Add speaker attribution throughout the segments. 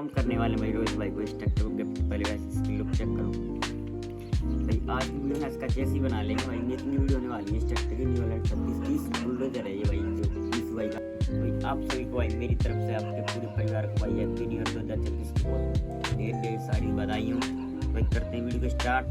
Speaker 1: हम करने वाले भाई रोहित भाई को इस ट्रैक्टर को गिफ्ट। पहले वैसे इसकी लुक चेक करो भाई। आज की वीडियो में इसका चेसी बना लेंगे भाई। इतनी वीडियो होने वाली है इस ट्रैक्टर की। न्यूहॉलैंड 3630 बुलडोजर है ये भाई, जो 20 भाई का। भाई आप सभी को भाई मेरी तरफ से, आपके पूरे परिवार को भाई हैप्पी न्यू ईयर 2026 की बहुत ढेर ढेर सारी बधाइयों। भाई करते हैं वीडियो को start.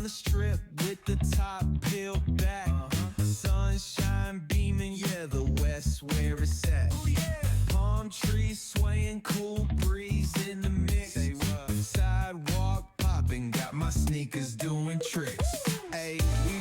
Speaker 2: The strip with the top peeled back, sunshine beaming, yeah, the west where it's at. Palm trees swaying, cool breeze in the mix. Sidewalk popping, got my sneakers doing tricks. Hey, we